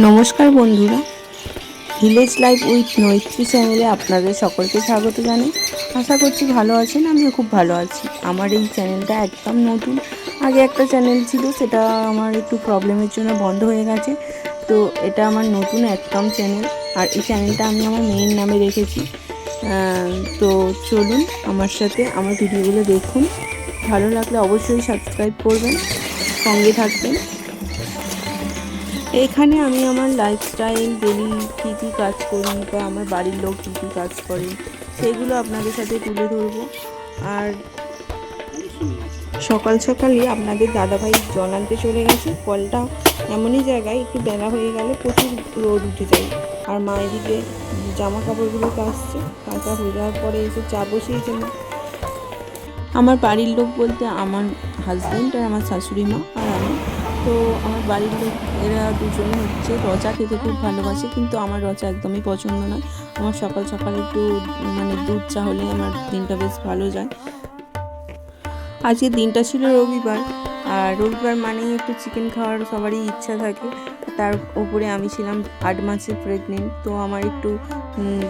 নমস্কার বন্ধুরা, village life with নৈত্রী চ্যানেলে আপনাদের সকলকে স্বাগত জানাই। আশা করছি ভালো আছেন, আমিও খুব ভালো আছি। আমার এই চ্যানেলটা একদম নতুন। আগে একটা চ্যানেল ছিল, সেটা আমার একটু প্রবলেমের জন্য বন্ধ হয়ে গেছে। তো এটা আমার নতুন একদম চ্যানেল, আর এই চ্যানেলটা আমি আমার মেইন নামে রেখেছি। তো চলুন আমার সাথে আমার ভিডিওগুলো দেখুন। ভালো লাগলে অবশ্যই সাবস্ক্রাইব করবেন, সঙ্গে থাকবেন। এখানে আমি আমার লাইফস্টাইল, ডেলি কী কী কাজ করি বা আমার বাড়ির লোক কী কী কাজ করে সেগুলো আপনাদের সাথে তুলে ধরবো। আর সকাল সকালই আপনাদের দাদাভাই জল আনতে চলে গেছে। কলটা এমনই জায়গায়, একটু বেলা হয়ে গেলে প্রচুর রোদ উঠে যায়। আর মা এদিকে জামা কাপড়গুলো কাচছে, কাচা হয়ে যাওয়ার পরে এসে চা বসিয়েছে মা। আমার বাড়ির লোক বলতে আমার হাজব্যান্ড আর আমার শাশুড়ি মা আর আমি। তো আমার বাড়ির লোক এরা দুজন হচ্ছে রচা খেতে খুব ভালোবাসে, কিন্তু আমার রচা একদমই পছন্দ নয়। আমার সকাল সকাল একটু দুধ চা হলে আমার দিনটা বেশ ভালো যায়। আজকের দিনটা ছিল রবিবার, আর রবিবার মানেই একটু চিকেন খাওয়ার সবারই ইচ্ছা থাকে। তার উপরে আমি ছিলাম 8 মাসের প্রেগনেন্ট, তো আমার একটু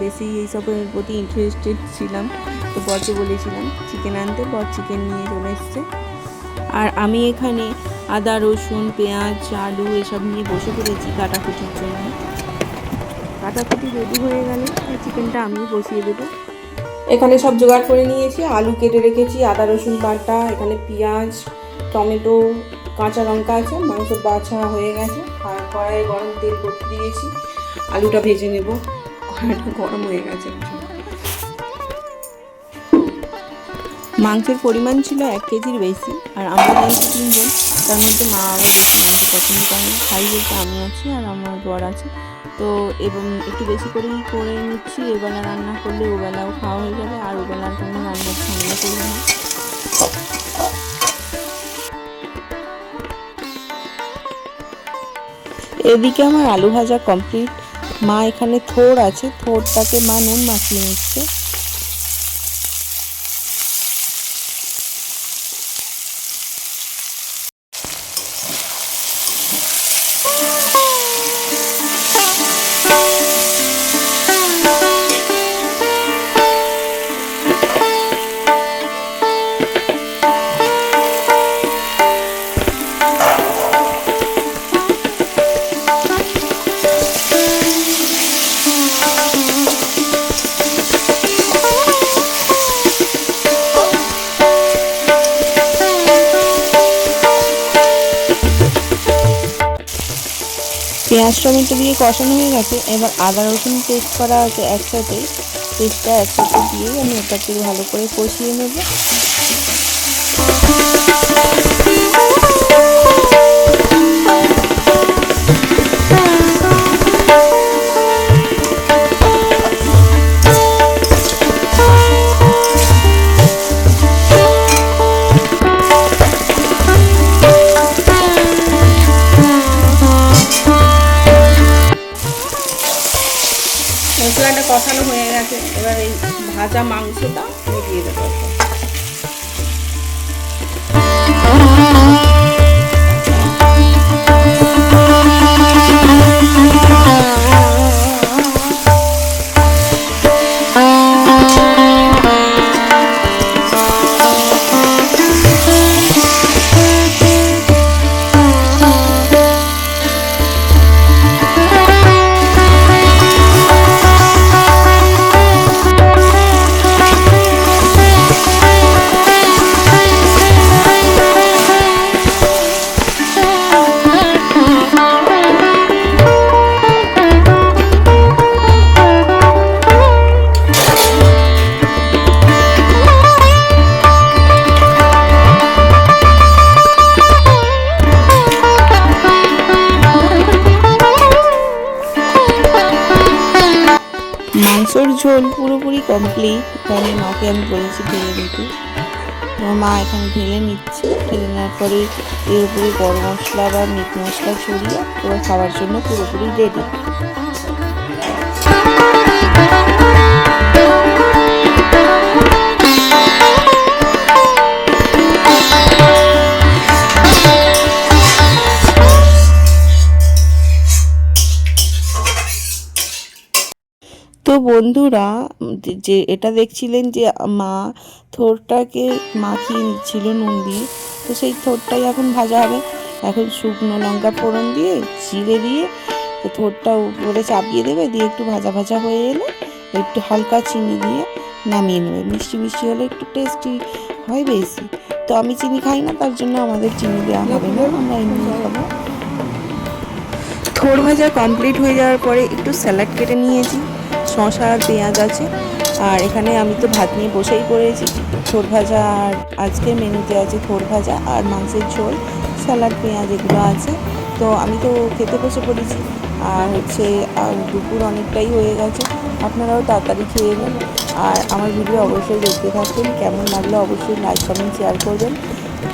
বেশি এইসবের প্রতি ইন্টারেস্টেড ছিলাম। তো বরকে বলেছিলাম চিকেন আনতে, বর চিকেন নিয়ে চলে এসছে। আর আমি এখানে আদা, রসুন, পেঁয়াজ, আলু এসব নিয়ে বসে পড়েছি কাটাকুটির জন্য। কাটাকুটি রেডি হয়ে গেলে চিকেনটা আমি বসিয়ে দেবো। এখানে সব জোগাড় করে নিয়েছি, আলু কেটে রেখেছি, আদা রসুন বাটা, এখানে পেঁয়াজ, টমেটো, কাঁচা লঙ্কা আছে, মাংস বাছা হয়ে গেছে। আর কড়াইয়ে গরম তেল করতে দিয়েছি, আলুটা ভেজে নেব। কড়াইটা গরম হয়ে গেছে। মাংসের পরিমাণ ছিল 1 কেজির বেশি, আর আমরা যেহেতু 3 জন, তার মধ্যে মা আবার বেশি মাংস পছন্দ করে না। খাই বলতে আমি আছি আর আমার বর আছে। তো এবং একটু বেশি করেই করে নিচ্ছি, এবেলা রান্না করলে ওবেলাও খাওয়া হয়ে যাবে, আর ওবেলার কোনো রান্নার ঝামেলা করবো না। এদিকে আমার আলু ভাজা কমপ্লিট। মা এখানে থোড় আছে, থোড়টাকে মা নুন মাখিয়ে নিচ্ছে। পেঁয়াজ টমেটো দিয়ে কষানো হয়ে গেছে। এবার আদা রসুন পেস্ট করা আছে একসাথে, পেস্টটা একসাথে দিয়েই আমি ওটাকে ভালো করে কষিয়ে নেব। মশলাটা কষানো হয়ে গেছে, এবার এই ভাজা মাংসটা আমি দিয়ে দেবো। মাংসর ঝোল পুরোপুরি কমপ্লিট। এখানে মাকে আমি বলেছি ঢেলে দিতে। আমার মা এখানে ঢেলে নিচ্ছে, ঢেলে নেওয়ার পরে এর উপরে গরম মশলা বা মিট মশলা ছড়িয়ে পুরো খাওয়ার জন্য পুরোপুরি রেডি। তো বন্ধুরা, যে এটা দেখছিলেন যে মা থোরটাকে মাখিয়ে নিচ্ছিল নুন দিয়ে, তো সেই থোরটাই এখন ভাজা হবে। এখন শুকনো লঙ্কা ফোড়ন দিয়ে জিরে দিয়ে থোরটা উপরে চাপিয়ে দেবে, দিয়ে একটু ভাজা ভাজা হয়ে এলে একটু হালকা চিনি দিয়ে নামিয়ে নেবে। মিষ্টি মিষ্টি হলে একটু টেস্টি হয় বেশি। তো আমি চিনি খাই না, তার জন্য আমাদের চিনি দেওয়া হবে না, আমরা এমনি খাবো। থোর ভাজা কমপ্লিট হয়ে যাওয়ার পরে একটু স্যালাড কেটে নিয়েছি, শসা আর পেঁয়াজ আছে। আর এখানে আমি তো ভাত নিয়ে বসেই পড়েছি। থোর ভাজা আর আজকে মেনুতে আছে থোর ভাজা আর মাংসের ঝোল, স্যালাড, পেঁয়াজ এগুলো আছে। তো আমি তো খেতে বসে পড়েছি। আর আর দুপুর অনেকটাই হয়ে গেছে, আপনারাও তাড়াতাড়ি খেয়ে নেন। আর আমার ভিডিও অবশ্যই দেখতে থাকবেন, কেমন লাগলো অবশ্যই লাইক কমেন্ট শেয়ার করবেন।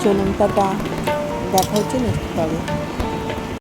চলুন, টাটা, দেখা হচ্ছে নেক্সট ব্লগে।